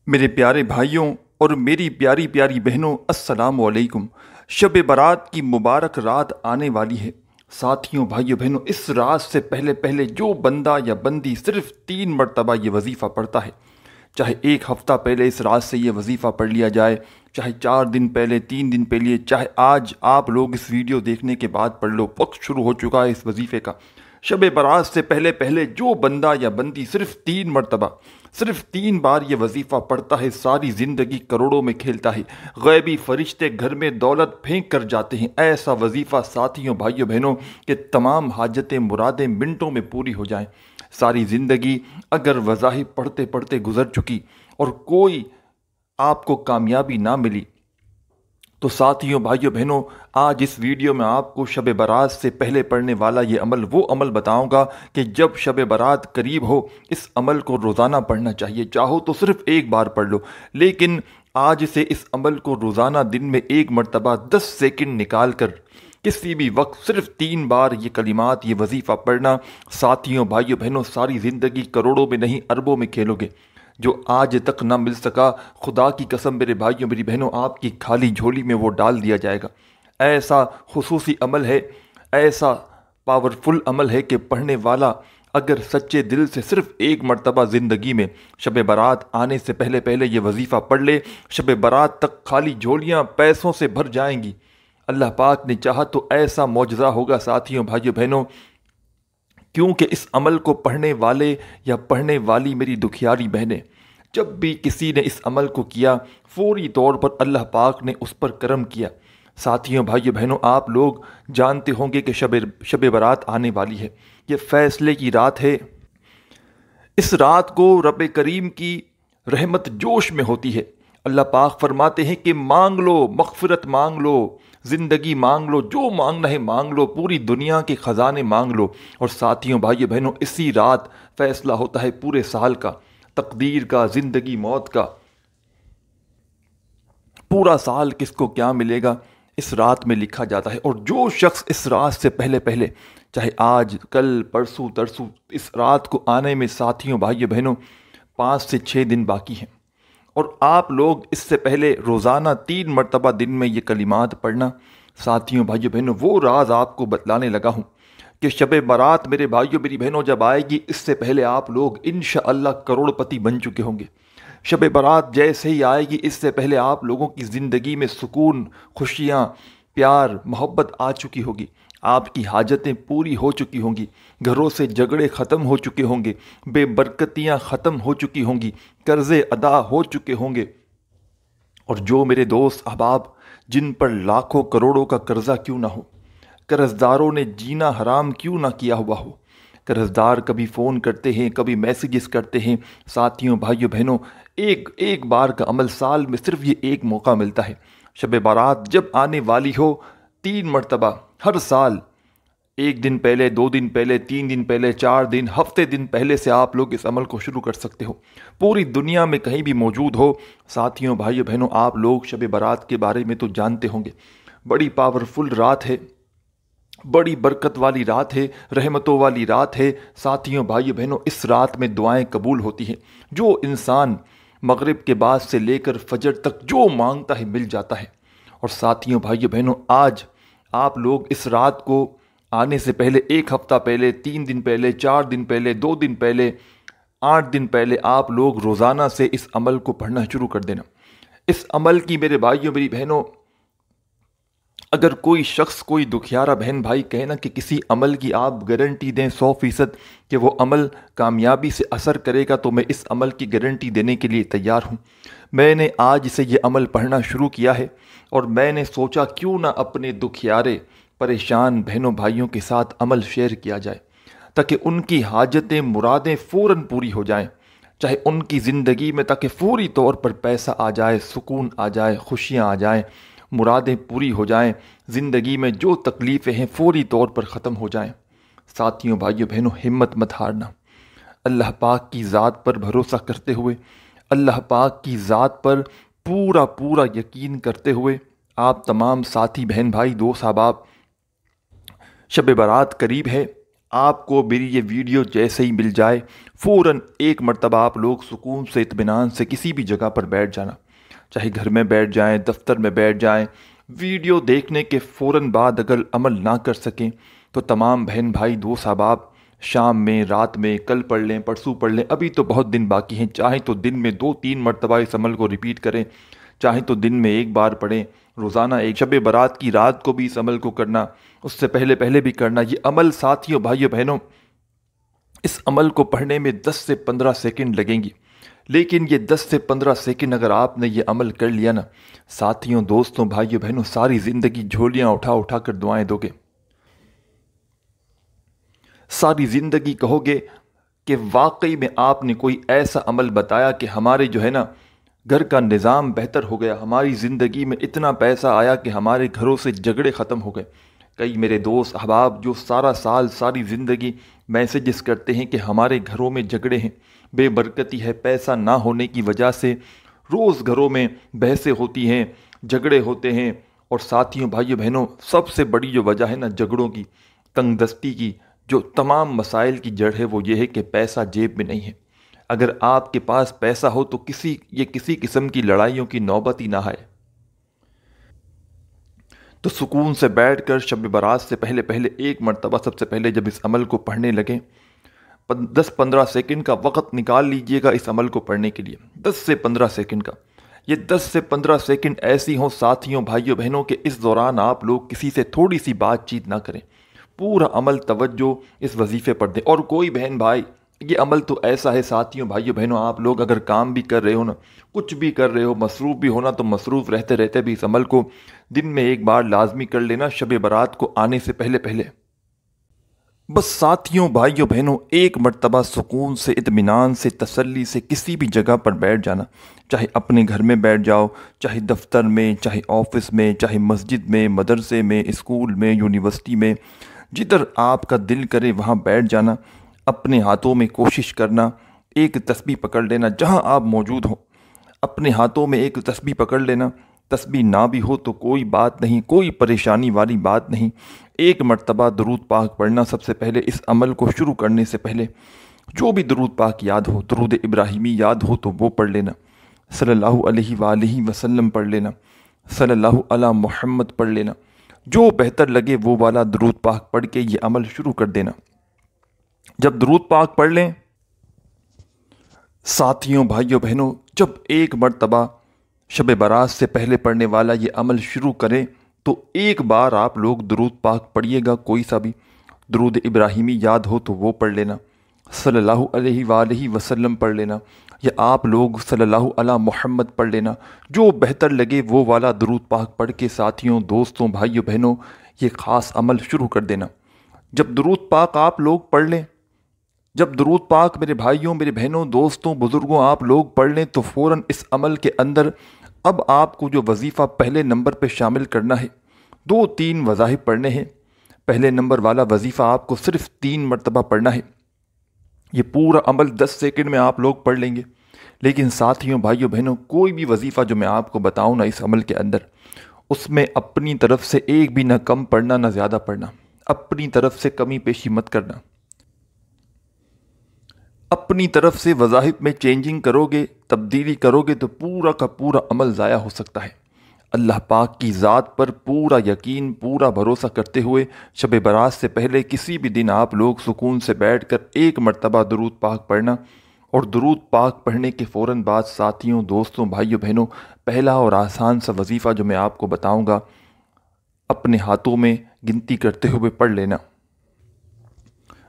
میرے پیارے بھائیوں اور میری پیاری پیاری بہنوں، السلام علیکم۔ شب برات کی مبارک رات آنے والی ہے۔ ساتھیوں، بھائیوں، بہنوں، اس رات سے پہلے پہلے جو بندہ یا بندی صرف 3 مرتبہ یہ وظیفہ پڑھتا ہے، چاہے 1 ہفتہ پہلے اس رات سے یہ وظیفہ پڑھ لیا جائے، چاہے 4 دن پہلے، 3 دن پہلے، چاہے آج آپ لوگ اس ویڈیو دیکھنے کے بعد پڑھ لو، وقت شروع ہو چکا ہے اس وظیفے کا۔ شب برات سے پہلے پہلے جو بندہ یا بندی صرف 3 مرتبہ، صرف 3 بار یہ وظیفہ پڑھتا ہے، ساری زندگی کروڑوں میں کھیلتا ہے، غیبی فرشتے گھر میں دولت پھینک کر جاتے ہیں۔ ایسا وظیفہ ساتھیوں، بھائیوں، بہنوں، کہ تمام حاجتیں مرادیں منٹوں میں پوری ہو جائیں۔ ساری زندگی اگر وظائف پڑھتے پڑھتے گزر چکی اور کوئی آپ کو کامیابی نہ ملی، تو ساتھیوں، بھائیوں، بہنوں، آج اس ویڈیو میں آپ کو شب برات سے پہلے پڑھنے والا یہ عمل، وہ عمل بتاؤں گا کہ جب شب برات قریب ہو اس عمل کو روزانہ پڑھنا چاہیے۔ چاہو تو صرف 1 بار پڑھ لو، لیکن آج سے اس عمل کو روزانہ دن میں 1 مرتبہ 10 سیکنڈ نکال کر کسی بھی وقت صرف 3 بار یہ کلمات، یہ وظیفہ پڑھنا۔ ساتھیوں، بھائیوں، بہنوں، ساری زندگی کروڑوں میں نہیں اربوں میں کھیلو گے۔ جو آج تک نہ مل سکا، خدا کی قسم میرے بھائیوں، میری بہنوں، آپ کی خالی جھولی میں وہ ڈال دیا جائے گا۔ ایسا خصوصی عمل ہے، ایسا پاورفل عمل ہے کہ پڑھنے والا اگر سچے دل سے صرف 1 مرتبہ زندگی میں شب برات آنے سے پہلے پہلے یہ وظیفہ پڑھ لے، شب برات تک خالی جھولیاں پیسوں سے بھر جائیں گی۔ اللہ پاک نے چاہا تو ایسا معجزہ ہوگا ساتھیوں، بھائیوں، بہنوں، کیونکہ اس عمل کو پڑھنے والے یا پڑھنے والی میری دکھیاری بہنیں، جب بھی کسی نے اس عمل کو کیا، فوری طور پر اللہ پاک نے اس پر کرم کیا۔ ساتھیوں، بھائیوں، بہنوں، آپ لوگ جانتے ہوں گے کہ شب برات آنے والی ہے، یہ فیصلے کی رات ہے۔ اس رات کو رب کریم کی رحمت جوش میں ہوتی ہے۔ اللہ پاک فرماتے ہیں کہ مانگ لو، مغفرت مانگ لو، زندگی مانگ لو، جو مانگنا ہے مانگ لو، پوری دنیا کے خزانے مانگ لو۔ اور ساتھیوں، بھائیوں، بہنوں، اسی رات فیصلہ ہوتا ہے پورے سال کا، تقدیر کا، زندگی موت کا۔ پورا سال کس کو کیا ملے گا اس رات میں لکھا جاتا ہے۔ اور جو شخص اس رات سے پہلے پہلے، چاہے آج، کل، پرسوں، ترسوں، اس رات کو آنے میں ساتھیوں، بھائیوں، بہنوں، 5 سے 6 دن باقی ہیں، اور آپ لوگ اس سے پہلے روزانہ 3 مرتبہ دن میں یہ کلمات پڑھنا۔ ساتھیوں، بھائیوں، بہنوں، وہ راز آپ کو بتلانے لگا ہوں کہ شب برات میرے بھائیوں، میری بہنوں، جب آئے گی، اس سے پہلے آپ لوگ انشاءاللہ کروڑ پتی بن چکے ہوں گے۔ شب برات جیسے ہی آئے گی، اس سے پہلے آپ لوگوں کی زندگی میں سکون، خوشیاں، پیار، محبت آ چکی ہوگی، آپ کی حاجتیں پوری ہو چکی ہوں گی، گھروں سے جھگڑے ختم ہو چکے ہوں گے، بے برکتیاں ختم ہو چکی ہوں گی، قرضے ادا ہو چکے ہوں گے۔ اور جو میرے دوست احباب جن پر لاکھوں کروڑوں کا قرضہ کیوں نہ ہو، قرض داروں نے جینا حرام کیوں نہ کیا ہوا ہو، قرض دار کبھی فون کرتے ہیں، کبھی میسیجز کرتے ہیں۔ ساتھیوں، بھائیوں، بہنوں، ایک بار کا عمل، سال میں صرف یہ ایک موقع ملتا ہے۔ شب برات جب آنے والی ہو، 3 مرتبہ ہر سال، 1 دن پہلے، 2 دن پہلے، 3 دن پہلے، 4 دن، ہفتے دن پہلے سے آپ لوگ اس عمل کو شروع کر سکتے ہو، پوری دنیا میں کہیں بھی موجود ہو۔ ساتھیوں، بھائیوں، بہنوں، آپ لوگ شب برات کے بارے میں تو جانتے ہوں گے، بڑی پاورفل رات ہے، بڑی برکت والی رات ہے، رحمتوں والی رات ہے۔ ساتھیوں، بھائیوں، بہنوں، اس رات میں دعائیں قبول ہوتی ہیں۔ جو انسان مغرب کے بعد سے لے کر فجر تک جو مانگتا ہے مل جاتا ہے۔ اور ساتھیوں، بھائیوں، بہنوں، آج آپ لوگ اس رات کو آنے سے پہلے 1 ہفتہ پہلے، 3 دن پہلے، 4 دن پہلے، 2 دن پہلے، 8 دن پہلے آپ لوگ روزانہ سے اس عمل کو پڑھنا شروع کر دینا۔ اس عمل کی میرے بھائیوں، میری بہنوں، اگر کوئی شخص، کوئی دکھیارا بہن بھائی کہنا کہ کسی عمل کی آپ گارنٹی دیں 100% کہ وہ عمل کامیابی سے اثر کرے گا، تو میں اس عمل کی گارنٹی دینے کے لیے تیار ہوں۔ میں نے آج سے یہ عمل پڑھنا شروع کیا ہے، اور میں نے سوچا کیوں نہ اپنے دکھیارے، پریشان بہنوں بھائیوں کے ساتھ عمل شیئر کیا جائے، تاکہ ان کی حاجتیں، مرادیں فوراً پوری ہو جائیں، چاہے ان کی زندگی میں، تاکہ فوری طور پر پیسہ آ جائے، سکون آ جائے، خوشیاں آ جائیں، مرادیں پوری ہو جائیں، زندگی میں جو تکلیفیں ہیں فوری طور پر ختم ہو جائیں۔ ساتھیوں، بھائیوں، بہنوں، ہمت مت ہارنا۔ اللہ پاک کی ذات پر بھروسہ کرتے ہوئے، اللہ پاک کی ذات پر پورا یقین کرتے ہوئے، آپ تمام ساتھی، بہن بھائی، دوست احباب، شب برات قریب ہے، آپ کو میری یہ ویڈیو جیسے ہی مل جائے فوراً ایک مرتبہ آپ لوگ سکون سے اطمینان سے کسی بھی جگہ پر بیٹھ جانا، چاہے گھر میں بیٹھ جائیں، دفتر میں بیٹھ جائیں۔ ویڈیو دیکھنے کے فوراً بعد اگر عمل نہ کر سکیں تو تمام بہن بھائی دوست احباب شام میں، رات میں، کل پڑھ لیں، پرسوں پڑھ لیں، ابھی تو بہت دن باقی ہیں۔ چاہیں تو دن میں 2-3 مرتبہ اس عمل کو ریپیٹ کریں، چاہیں تو دن میں ایک بار پڑھیں، روزانہ ایک شب برات کی رات کو بھی اس عمل کو کرنا، اس سے پہلے بھی کرنا۔ یہ عمل ساتھیوں، بھائیوں، بہنوں، اس عمل کو پڑھنے میں 10 سے 15 سیکنڈ لگیں گی، لیکن یہ 10 سے 15 سیکنڈ اگر آپ نے یہ عمل کر لیا نا، ساتھیوں، دوستوں، بھائیوں، بہنوں، ساری زندگی جھولیاں اٹھا اٹھا کر دعائیں دو گے، ساری زندگی کہو گے کہ واقعی میں آپ نے کوئی ایسا عمل بتایا کہ ہمارے جو ہے نا گھر کا نظام بہتر ہو گیا، ہماری زندگی میں اتنا پیسہ آیا کہ ہمارے گھروں سے جھگڑے ختم ہو گئے۔ کئی میرے دوست احباب جو سارا سال، ساری زندگی میسیجز کرتے ہیں کہ ہمارے گھروں میں جھگڑے ہیں، بے برکتی ہے، پیسہ نہ ہونے کی وجہ سے روز گھروں میں بحثیں ہوتی ہیں، جھگڑے ہوتے ہیں۔ اور ساتھیوں، بھائیوں، بہنوں، سب سے بڑی جو وجہ ہے نا جھگڑوں کی، تنگ دستی کی، جو تمام مسائل کی جڑ ہے وہ یہ ہے کہ پیسہ جیب میں نہیں ہے۔ اگر آپ کے پاس پیسہ ہو تو کسی قسم کی لڑائیوں کی نوبت ہی نہ آئے۔ تو سکون سے بیٹھ کر شب برات سے پہلے ایک مرتبہ سب سے پہلے جب اس عمل کو پڑھنے لگیں، 10-15 سیکنڈ کا وقت نکال لیجئے گا اس عمل کو پڑھنے کے لیے، 10 سے 15 سیکنڈ کا۔ یہ 10 سے 15 سیکنڈ ایسی ہوں ساتھیوں، بھائیوں، بہنوں، کہ اس دوران آپ لوگ کسی سے تھوڑی سی بات چیت نہ کریں، پورا عمل توجہ اس وظیفے پر دیں۔ اور کوئی بہن بھائی، یہ عمل تو ایسا ہے ساتھیوں، بھائیوں، بہنوں، آپ لوگ اگر کام بھی کر رہے ہو نا، کچھ بھی کر رہے ہو، مصروف بھی ہونا تو مصروف رہتے رہتے بھی اس عمل کو دن میں ایک بار لازمی کر لینا، شب برات کو آنے سے پہلے۔ بس ساتھیوں، بھائیوں، بہنوں، ایک مرتبہ سکون سے، اطمینان سے، تسلی سے کسی بھی جگہ پر بیٹھ جانا، چاہے اپنے گھر میں بیٹھ جاؤ، چاہے دفتر میں، چاہے آفس میں، چاہے مسجد میں، مدرسے میں، اسکول میں، یونیورسٹی میں، جدھر آپ کا دل کرے وہاں بیٹھ جانا۔ اپنے ہاتھوں میں کوشش کرنا ایک تسبیح پکڑ لینا، جہاں آپ موجود ہوں اپنے ہاتھوں میں ایک تسبیح پکڑ لینا۔ تسبیح نہ بھی ہو تو کوئی بات نہیں، کوئی پریشانی والی بات نہیں۔ ایک مرتبہ درود پاک پڑھنا سب سے پہلے اس عمل کو شروع کرنے سے پہلے۔ جو بھی درود پاک یاد ہو، درود ابراہیمی یاد ہو تو وہ پڑھ لینا، صلی اللہ علیہ وآلہ وسلم پڑھ لینا، صلی اللہ علی محمد پڑھ لینا۔ جو بہتر لگے وہ والا درود پاک پڑھ کے یہ عمل شروع کر دینا۔ جب درود پاک پڑھ لیں ساتھیوں، بھائیوں، بہنوں، جب ایک مرتبہ شب برات سے پہلے پڑھنے والا یہ عمل شروع کریں تو ایک بار آپ لوگ درود پاک پڑھیے گا، کوئی سا بھی درود ابراہیمی یاد ہو تو وہ پڑھ لینا، صلی اللہ علیہ وآلہ وسلم پڑھ لینا، یا آپ لوگ صلی اللہ علی محمد پڑھ لینا۔ جو بہتر لگے وہ والا درود پاک پڑھ کے ساتھیوں، دوستوں، بھائیوں، بہنوں، یہ خاص عمل شروع کر دینا۔ جب درود پاک آپ لوگ پڑھ لیں، جب درود پاک میرے بھائیوں، میرے بہنوں، دوستوں، بزرگوں آپ لوگ پڑھ لیں تو فوراً اس عمل کے اندر اب آپ کو جو وظیفہ پہلے نمبر پہ شامل کرنا ہے، 2-3 وظائف پڑھنے ہیں۔ پہلے نمبر والا وظیفہ آپ کو صرف 3 مرتبہ پڑھنا ہے۔ یہ پورا عمل 10 سیکنڈ میں آپ لوگ پڑھ لیں گے، لیکن ساتھیوں، بھائیوں، بہنوں، کوئی بھی وظیفہ جو میں آپ کو بتاؤں نا اس عمل کے اندر، اس میں اپنی طرف سے ایک بھی نہ کم پڑھنا نہ زیادہ پڑھنا، اپنی طرف سے کمی پیشی مت کرنا۔ اپنی طرف سے وظائف میں چینجنگ کرو گے، تبدیلی کرو گے تو پورا کا پورا عمل ضائع ہو سکتا ہے۔ اللہ پاک کی ذات پر پورا یقین، پورا بھروسہ کرتے ہوئے شب برات سے پہلے کسی بھی دن آپ لوگ سکون سے بیٹھ کر ایک مرتبہ درود پاک پڑھنا، اور درود پاک پڑھنے کے فوراً بعد ساتھیوں، دوستوں، بھائیوں، بہنوں، پہلا اور آسان سا وظیفہ جو میں آپ کو بتاؤں گا، اپنے ہاتھوں میں گنتی کرتے ہوئے پڑھ لینا۔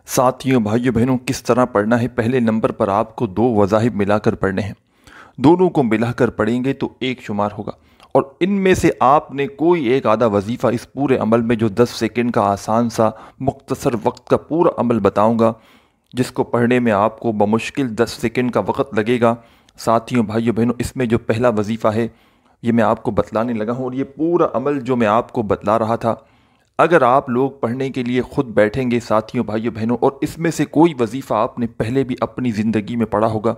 ساتھیوں، بھائیوں، بہنوں، کس طرح پڑھنا ہے؟ پہلے نمبر پر آپ کو 2 وظائف ملا کر پڑھنے ہیں، دونوں کو ملا کر پڑھیں گے تو ایک شمار ہوگا، اور ان میں سے آپ نے کوئی ایک آدھا وظیفہ اس پورے عمل میں، جو 10 سیکنڈ کا آسان سا مختصر وقت کا پورا عمل بتاؤں گا، جس کو پڑھنے میں آپ کو بمشکل 10 سیکنڈ کا وقت لگے گا۔ ساتھیوں، بھائیوں، بہنوں، اس میں جو پہلا وظیفہ ہے یہ میں آپ کو بتلانے لگا ہوں، اور یہ پورا عمل جو میں آپ کو بتلا رہا تھا، اگر آپ لوگ پڑھنے کے لیے خود بیٹھیں گے ساتھیوں، بھائیوں، بہنوں، اور اس میں سے کوئی وظیفہ آپ نے پہلے بھی اپنی زندگی میں پڑھا ہوگا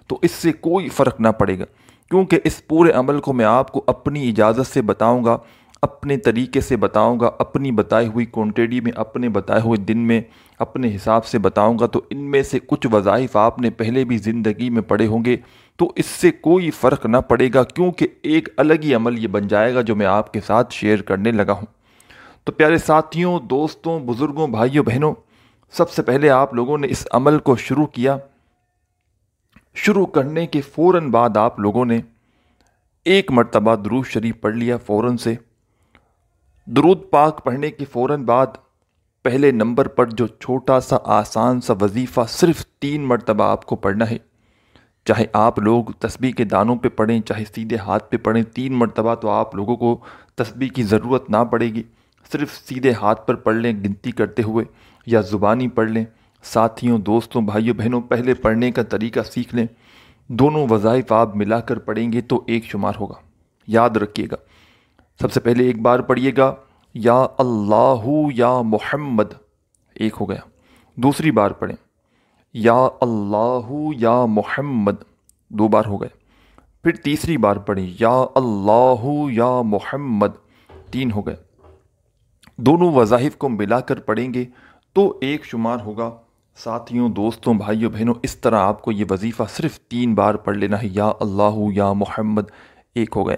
تو اس سے کوئی فرق نہ پڑے گا، کیونکہ اس پورے عمل کو میں آپ کو اپنی اجازت سے بتاؤں گا، اپنے طریقے سے بتاؤں گا، اپنی بتائی ہوئی کوانٹٹی میں، اپنے بتائے ہوئے دن میں، اپنے حساب سے بتاؤں گا، تو ان میں سے کچھ وظائف آپ نے پہلے بھی زندگی میں پڑھے ہوں گے، تو اس سے کوئی فرق نہ پڑے گا، کیونکہ ایک الگ ہی عمل یہ بن جائے گا جو میں آپ کے ساتھ شیئر کرنے لگا ہوں۔ تو پیارے ساتھیوں، دوستوں، بزرگوں، بھائیوں، بہنوں، سب سے پہلے آپ لوگوں نے اس عمل کو شروع کیا۔ شروع کرنے کے فوراً بعد آپ لوگوں نے ایک مرتبہ درود شریف پڑھ لیا فوراً سے۔ درود پاک پڑھنے کے فوراً بعد پہلے نمبر پر جو چھوٹا سا آسان سا وظیفہ صرف 3 مرتبہ آپ کو پڑھنا ہے، چاہے آپ لوگ تسبیح کے دانوں پہ پڑھیں، چاہے سیدھے ہاتھ پہ پڑھیں، 3 مرتبہ تو آپ لوگوں کو تسبیح کی ضرورت نہ پڑے گی، صرف سیدھے ہاتھ پر پڑھ لیں گنتی کرتے ہوئے، یا زبانی پڑھ لیں۔ ساتھیوں، دوستوں، بھائیوں، بہنوں، پہلے پڑھنے کا طریقہ سیکھ لیں۔ دونوں وظائف آپ ملا کر پڑھیں گے تو ایک شمار ہوگا، یاد رکھیے گا۔ سب سے پہلے ایک بار پڑھیے گا یا اللہ یا محمد، ایک ہو گیا۔ دوسری بار پڑھیں یا اللہ یا محمد، 2 بار ہو گئے۔ پھر تیسری بار پڑھیں یا اللہ یا محمد، 3 ہو گئے۔ دونوں وظائف کو ملا کر پڑھیں گے تو ایک شمار ہوگا۔ ساتھیوں، دوستوں، بھائیوں، بہنوں، اس طرح آپ کو یہ وظیفہ صرف 3 بار پڑھ لینا ہے۔ یا اللہ یا محمد، 1 ہو گئے۔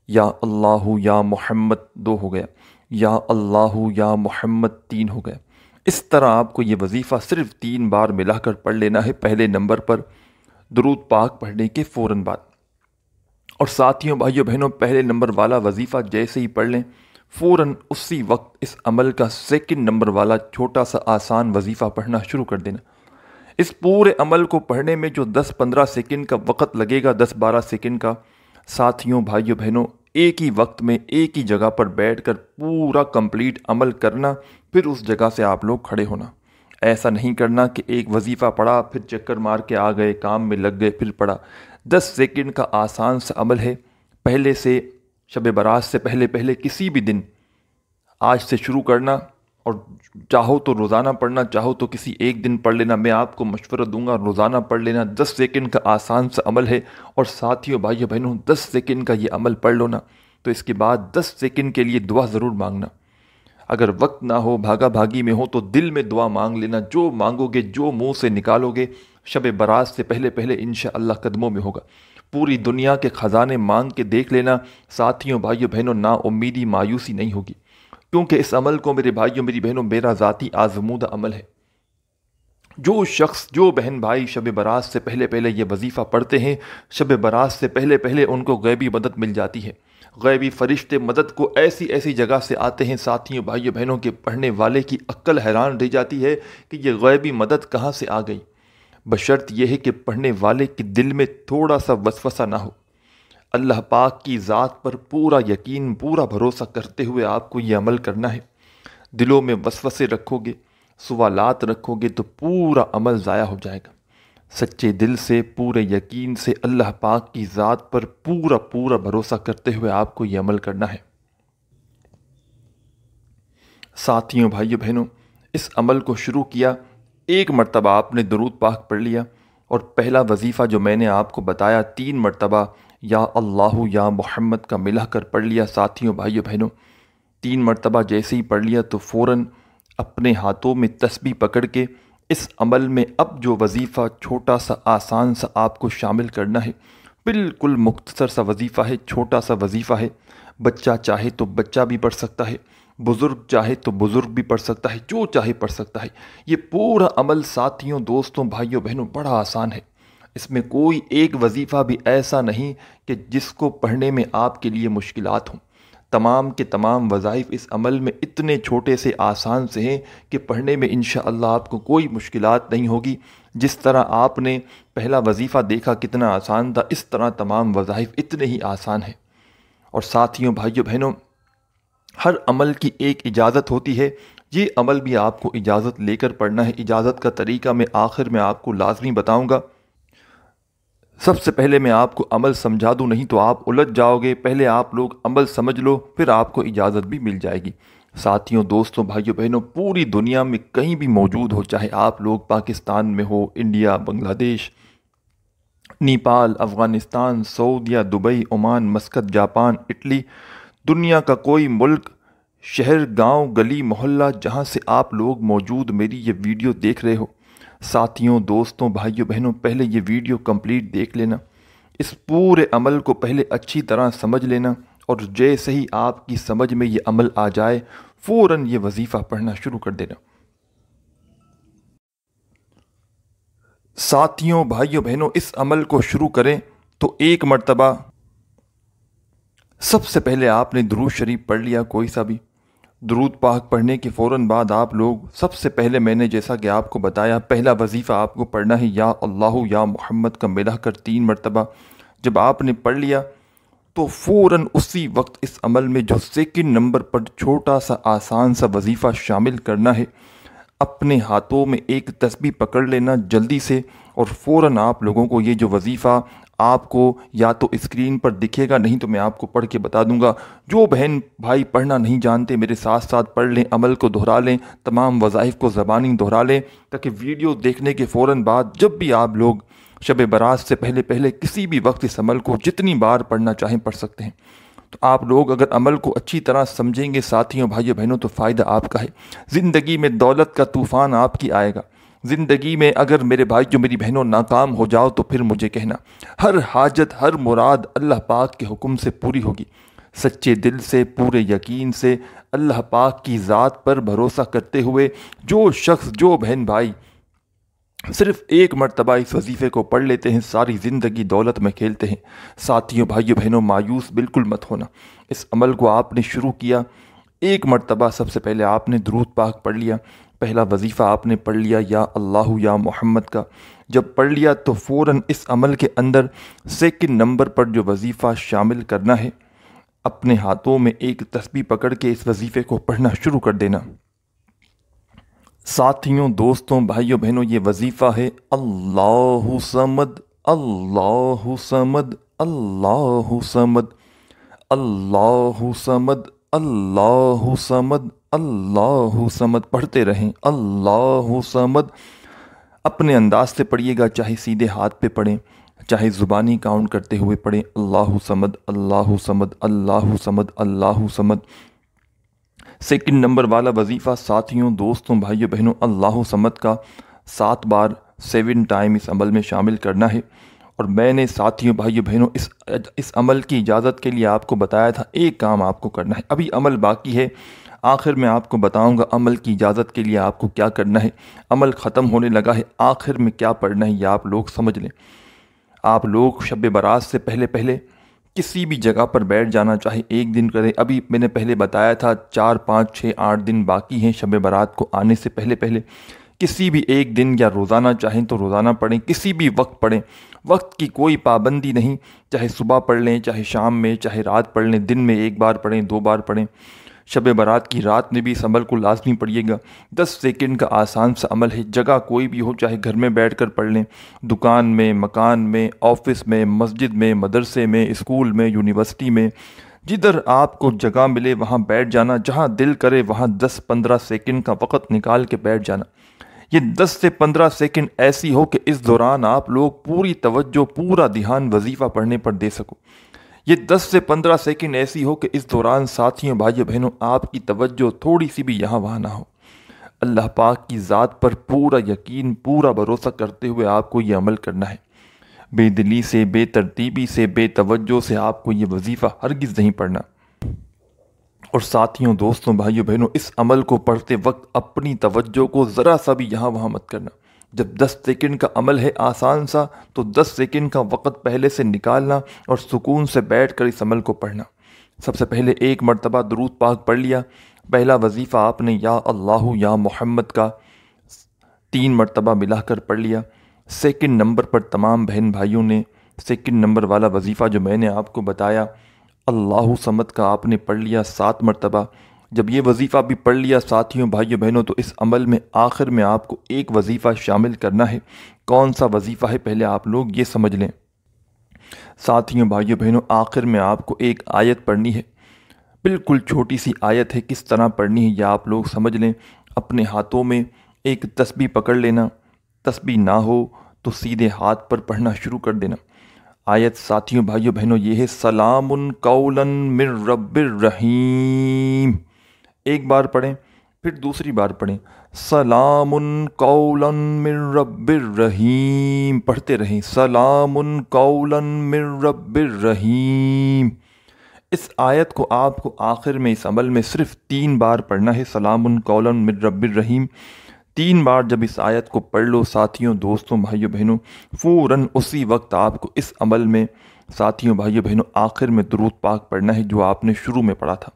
یا اللہ یا محمد، 2 ہو گیا۔ یا اللہ یا محمد، 3 ہو گئے۔ اس طرح آپ کو یہ وظیفہ صرف 3 بار ملا کر پڑھ لینا ہے پہلے نمبر پر درود پاک پڑھنے کے فوراً بعد۔ اور ساتھیوں، بھائیوں، بہنوں، پہلے نمبر والا وظیفہ جیسے ہی پڑھ لیں، فوراً اسی وقت اس عمل کا سیکنڈ نمبر والا چھوٹا سا آسان وظیفہ پڑھنا شروع کر دینا۔ اس پورے عمل کو پڑھنے میں جو 10-15 سیکنڈ کا وقت لگے گا، 10-12 سیکنڈ کا، ساتھیوں، بھائیوں، بہنوں، ایک ہی وقت میں ایک ہی جگہ پر بیٹھ کر پورا کمپلیٹ عمل کرنا، پھر اس جگہ سے آپ لوگ کھڑے ہونا۔ ایسا نہیں کرنا کہ ایک وظیفہ پڑھا پھر چکر مار کے آ گئے، کام میں لگ گئے، پھر پڑھا۔ 10 سیکنڈ کا آسان سا عمل ہے۔ پہلے سے شب برات سے پہلے کسی بھی دن آج سے شروع کرنا، اور چاہو تو روزانہ پڑھنا، چاہو تو کسی ایک دن پڑھ لینا۔ میں آپ کو مشورہ دوں گا روزانہ پڑھ لینا۔ 10 سیکنڈ کا آسان سا عمل ہے، اور ساتھیوں، بھائیوں، بہنوں، 10 سیکنڈ کا یہ عمل پڑھ لو نا، تو اس کے بعد 10 سیکنڈ کے لیے دعا ضرور مانگنا۔ اگر وقت نہ ہو، بھاگا بھاگی میں ہو، تو دل میں دعا مانگ لینا۔ جو مانگو گے، جو منہ سے نکالو گے، شب برات سے پہلے انشاءاللہ قدموں میں ہوگا۔ پوری دنیا کے خزانے مانگ کے دیکھ لینا۔ ساتھیوں، بھائیوں، بہنوں، نا امیدی، مایوسی نہیں ہوگی، کیونکہ اس عمل کو میرے بھائیوں، میری بہنوں، میرا ذاتی آزمودہ عمل ہے۔ جو شخص، جو بہن بھائی شب برات سے پہلے یہ وظیفہ پڑھتے ہیں، شب برات سے پہلے ان کو غیبی مدد مل جاتی ہے۔ غیبی فرشتے مدد کو ایسی جگہ سے آتے ہیں، ساتھیوں، بھائیوں، بہنوں، کے پڑھنے والے کی عقل حیران رہ جاتی ہے کہ یہ غیبی مدد کہاں سے آ گئی، بشرط یہ ہے کہ پڑھنے والے کے دل میں تھوڑا سا وسوسہ نہ ہو۔ اللہ پاک کی ذات پر پورا یقین، پورا بھروسہ کرتے ہوئے آپ کو یہ عمل کرنا ہے۔ دلوں میں وسوسے رکھو گے، سوالات رکھو گے، تو پورا عمل ضائع ہو جائے گا۔ سچے دل سے، پورے یقین سے اللہ پاک کی ذات پر پورا بھروسہ کرتے ہوئے آپ کو یہ عمل کرنا ہے۔ ساتھیوں، بھائیوں، بہنوں، اس عمل کو شروع کیا، ایک مرتبہ آپ نے درود پاک پڑھ لیا، اور پہلا وظیفہ جو میں نے آپ کو بتایا 3 مرتبہ یا اللہ یا محمد کا ملا کر پڑھ لیا۔ ساتھیوں، بھائیوں، بہنوں، 3 مرتبہ جیسے ہی پڑھ لیا تو فوراً اپنے ہاتھوں میں تسبیح پکڑ کے اس عمل میں اب جو وظیفہ چھوٹا سا آسان سا آپ کو شامل کرنا ہے، بالکل مختصر سا وظیفہ ہے، چھوٹا سا وظیفہ ہے۔ بچہ چاہے تو بچہ بھی پڑھ سکتا ہے، بزرگ چاہے تو بزرگ بھی پڑھ سکتا ہے، جو چاہے پڑھ سکتا ہے۔ یہ پورا عمل ساتھیوں، دوستوں، بھائیوں، بہنوں، بڑا آسان ہے۔ اس میں کوئی ایک وظیفہ بھی ایسا نہیں کہ جس کو پڑھنے میں آپ کے لیے مشکلات ہوں۔ تمام کے تمام وظائف اس عمل میں اتنے چھوٹے سے آسان سے ہیں کہ پڑھنے میں انشاءاللہ آپ کو کوئی مشکلات نہیں ہوگی۔ جس طرح آپ نے پہلا وظیفہ دیکھا کتنا آسان تھا، اس طرح تمام وظائف اتنے ہی آسان ہیں۔ اور ساتھیوں، بھائیوں، بہنوں، ہر عمل کی ایک اجازت ہوتی ہے۔ یہ عمل بھی آپ کو اجازت لے کر پڑھنا ہے۔ اجازت کا طریقہ میں آخر میں آپ کو لازمی بتاؤں گا۔ سب سے پہلے میں آپ کو عمل سمجھا دوں، نہیں تو آپ الجھ جاؤ گے۔ پہلے آپ لوگ عمل سمجھ لو، پھر آپ کو اجازت بھی مل جائے گی۔ ساتھیوں، دوستوں، بھائیوں، بہنوں، پوری دنیا میں کہیں بھی موجود ہو، چاہے آپ لوگ پاکستان میں ہو، انڈیا، بنگلہ دیش، نیپال، افغانستان، سعودیہ، Dubai, Oman, Muscat, Japan, Italy, دنیا کا کوئی ملک، شہر، گاؤں، گلی، محلہ جہاں سے آپ لوگ موجود میری یہ ویڈیو دیکھ رہے ہو، ساتھیوں، دوستوں، بھائیوں، بہنوں، پہلے یہ ویڈیو کمپلیٹ دیکھ لینا، اس پورے عمل کو پہلے اچھی طرح سمجھ لینا، اور جیسے ہی آپ کی سمجھ میں یہ عمل آ جائے فوراً یہ وظیفہ پڑھنا شروع کر دینا۔ ساتھیوں، بھائیوں، بہنوں، اس عمل کو شروع کریں تو ایک مرتبہ سب سے پہلے آپ نے درود شریف پڑھ لیا، کوئی سا بھی درود پاک پڑھنے کے فوراً بعد آپ لوگ سب سے پہلے، میں نے جیسا کہ آپ کو بتایا، پہلا وظیفہ آپ کو پڑھنا ہے یا اللہ یا محمد کا ملا کر 3 مرتبہ۔ جب آپ نے پڑھ لیا تو فوراً اسی وقت اس عمل میں جو سیکنڈ نمبر پر چھوٹا سا آسان سا وظیفہ شامل کرنا ہے، اپنے ہاتھوں میں ایک تسبیح پکڑ لینا جلدی سے، اور فوراً آپ لوگوں کو یہ جو وظیفہ آپ کو یا تو اسکرین پر دکھے گا، نہیں تو میں آپ کو پڑھ کے بتا دوں گا۔ جو بہن بھائی پڑھنا نہیں جانتے میرے ساتھ ساتھ پڑھ لیں، عمل کو دہرا لیں، تمام وظائف کو زبانی دہرا لیں، تاکہ ویڈیو دیکھنے کے فوراً بعد جب بھی آپ لوگ شب برات سے پہلے پہلے کسی بھی وقت اس عمل کو جتنی بار پڑھنا چاہیں پڑھ سکتے ہیں۔ تو آپ لوگ اگر عمل کو اچھی طرح سمجھیں گے ساتھیوں، بھائیوں، بہنوں، تو فائدہ آپ کا ہے۔ زندگی میں دولت کا طوفان آپ کی آئے گا۔ زندگی میں اگر میرے بھائیوں، میری بہنوں، ناکام ہو جاؤ تو پھر مجھے کہنا، ہر حاجت، ہر مراد اللہ پاک کے حکم سے پوری ہوگی۔ سچے دل سے، پورے یقین سے، اللہ پاک کی ذات پر بھروسہ کرتے ہوئے جو شخص، جو بہن بھائی صرف ایک مرتبہ اس وظیفے کو پڑھ لیتے ہیں، ساری زندگی دولت میں کھیلتے ہیں۔ ساتھیوں، بھائیوں، بہنوں، مایوس بالکل مت ہونا۔ اس عمل کو آپ نے شروع کیا، ایک مرتبہ سب سے پہلے آپ نے درود پاک پڑھ لیا، پہلا وظیفہ آپ نے پڑھ لیا یا اللہ یا محمد کا۔ جب پڑھ لیا تو فوراً اس عمل کے اندر سیکنڈ نمبر پر جو وظیفہ شامل کرنا ہے، اپنے ہاتھوں میں ایک تسبیح پکڑ کے اس وظیفے کو پڑھنا شروع کر دینا۔ ساتھیوں، دوستوں، بھائیوں، بہنوں، یہ وظیفہ ہے اللہ صمد، اللہ صمد، اللہ صمد، اللہ صمد، اللہ صمد، اللہ صمد۔ پڑھتے رہیں اللہ صمد۔ اپنے انداز سے پڑھیے گا، چاہے سیدھے ہاتھ پہ پڑھیں، چاہے زبانی کاؤنٹ کرتے ہوئے پڑھیں، اللہ صمد، اللہ صمد، اللہ صمد، اللہ صمد۔ سیکنڈ نمبر والا وظیفہ ساتھیوں، دوستوں، بھائیوں، بہنوں، اللہ صمد کا 7 بار 7 ٹائم اس عمل میں شامل کرنا ہے۔ اور میں نے ساتھیوں، بھائیوں، بہنوں، اس عمل کی اجازت کے لیے آپ کو بتایا تھا ایک کام آپ کو کرنا ہے، ابھی عمل باقی ہے، آخر میں آپ کو بتاؤں گا عمل کی اجازت کے لیے آپ کو کیا کرنا ہے۔ عمل ختم ہونے لگا ہے، آخر میں کیا پڑھنا ہے یہ آپ لوگ سمجھ لیں۔ آپ لوگ شب برات سے پہلے پہلے کسی بھی جگہ پر بیٹھ جانا، چاہے ایک دن کریں، ابھی میں نے پہلے بتایا تھا 4، 5، 6، 8 دن باقی ہیں شب برات کو آنے سے پہلے پہلے، کسی بھی ایک دن یا روزانہ چاہیں تو روزانہ پڑھیں، کسی بھی وقت پڑھیں، وقت کی کوئی پابندی نہیں، چاہے صبح پڑھ لیں، چاہے شام میں، چاہے رات پڑھ لیں، دن میں 1 بار پڑھیں، 2 بار پڑھیں، شب برات کی رات میں بھی اس عمل کو لازمی پڑھیے گا۔ 10 سیکنڈ کا آسان سا عمل ہے، جگہ کوئی بھی ہو، چاہے گھر میں بیٹھ کر پڑھ لیں، دکان میں، مکان میں، آفس میں، مسجد میں، مدرسے میں، اسکول میں، یونیورسٹی میں، جدھر آپ کو جگہ ملے وہاں بیٹھ جانا، جہاں دل کرے وہاں 10-15 سیکنڈ کا وقت نکال کے بیٹھ جانا۔ یہ 10 سے 15 سیکنڈ ایسی ہو کہ اس دوران آپ لوگ پوری توجہ، پورا دھیان وظیفہ پڑھنے پر دے سکو۔ یہ 10 سے 15 سیکنڈ ایسی ہو کہ اس دوران ساتھیوں، بھائیوں، بہنوں، آپ کی توجہ تھوڑی سی بھی یہاں وہاں نہ ہو۔ اللہ پاک کی ذات پر پورا یقین، پورا بھروسہ کرتے ہوئے آپ کو یہ عمل کرنا ہے۔ بے دلی سے، بے ترتیبی سے، بے توجہ سے آپ کو یہ وظیفہ ہرگز نہیں پڑھنا۔ اور ساتھیوں، دوستوں، بھائیوں، بہنوں، اس عمل کو پڑھتے وقت اپنی توجہ کو ذرا سا بھی یہاں وہاں مت کرنا۔ جب 10 سیکنڈ کا عمل ہے آسان سا، تو 10 سیکنڈ کا وقت پہلے سے نکالنا اور سکون سے بیٹھ کر اس عمل کو پڑھنا۔ سب سے پہلے 1 مرتبہ درود پاک پڑھ لیا، پہلا وظیفہ آپ نے یا اللہ یا محمد کا 3 مرتبہ ملا کر پڑھ لیا۔ سیکنڈ نمبر پر تمام بہن بھائیوں نے سیکنڈ نمبر والا وظیفہ جو میں نے آپ کو بتایا اللہ صمد کا آپ نے پڑھ لیا 7 مرتبہ۔ جب یہ وظیفہ بھی پڑھ لیا ساتھیوں، بھائیوں، بہنوں، تو اس عمل میں آخر میں آپ کو ایک وظیفہ شامل کرنا ہے۔ کون سا وظیفہ ہے پہلے آپ لوگ یہ سمجھ لیں۔ ساتھیوں، بھائیوں، بہنوں، آخر میں آپ کو ایک آیت پڑھنی ہے، بالکل چھوٹی سی آیت ہے، کس طرح پڑھنی ہے یہ آپ لوگ سمجھ لیں۔ اپنے ہاتھوں میں ایک تسبیح پکڑ لینا، تسبیح نہ ہو تو سیدھے ہاتھ پر پڑھنا شروع کر دینا۔ آیت ساتھیوں بھائیوں بہنوں یہ ہے سلام قولا من رب الرحیم۔ ایک بار پڑھیں پھر دوسری بار پڑھیں، سلام قولا من رب الرحیم، پڑھتے رہیں سلام قولا من رب الرحیم۔ اس آیت کو آپ کو آخر میں اس عمل میں صرف 3 بار پڑھنا ہے، سلام قولا من رب الرحیم۔ 3 بار جب اس آیت کو پڑھ لو ساتھیوں، دوستوں، بھائیوں بہنوں، فوراً اسی وقت آپ کو اس عمل میں ساتھیوں بھائیوں بہنوں آخر میں درود پاک پڑھنا ہے جو آپ نے شروع میں پڑھا تھا۔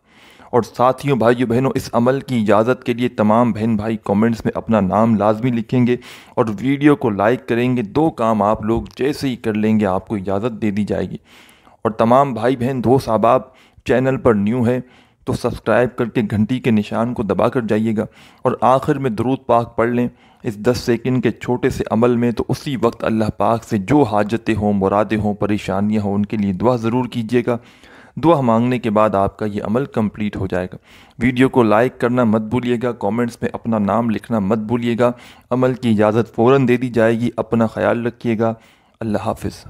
اور ساتھیوں بھائیوں بہنوں اس عمل کی اجازت کے لیے تمام بہن بھائی کامنٹس میں اپنا نام لازمی لکھیں گے اور ویڈیو کو لائک کریں گے۔ 2 کام آپ لوگ جیسے ہی کر لیں گے آپ کو اجازت دے دی جائے گی۔ اور تمام بھائی بہن دوست احباب چینل پر نیو ہے تو سبسکرائب کر کے گھنٹی کے نشان کو دبا کر جائیے گا اور آخر میں درود پاک پڑھ لیں اس 10 سیکنڈ کے چھوٹے سے عمل میں، تو اسی وقت اللہ پاک سے جو حاجتیں ہوں، مرادیں ہوں، پریشانیاں ہوں، ان کے لیے دعا ضرور کیجیے گا۔ دعا مانگنے کے بعد آپ کا یہ عمل کمپلیٹ ہو جائے گا۔ ویڈیو کو لائک کرنا مت بھولیے گا، کامنٹس میں اپنا نام لکھنا مت بھولیے گا۔ عمل کی اجازت فوراً دے دی جائے گی۔ اپنا خیال رکھیے گا۔ اللہ حافظ۔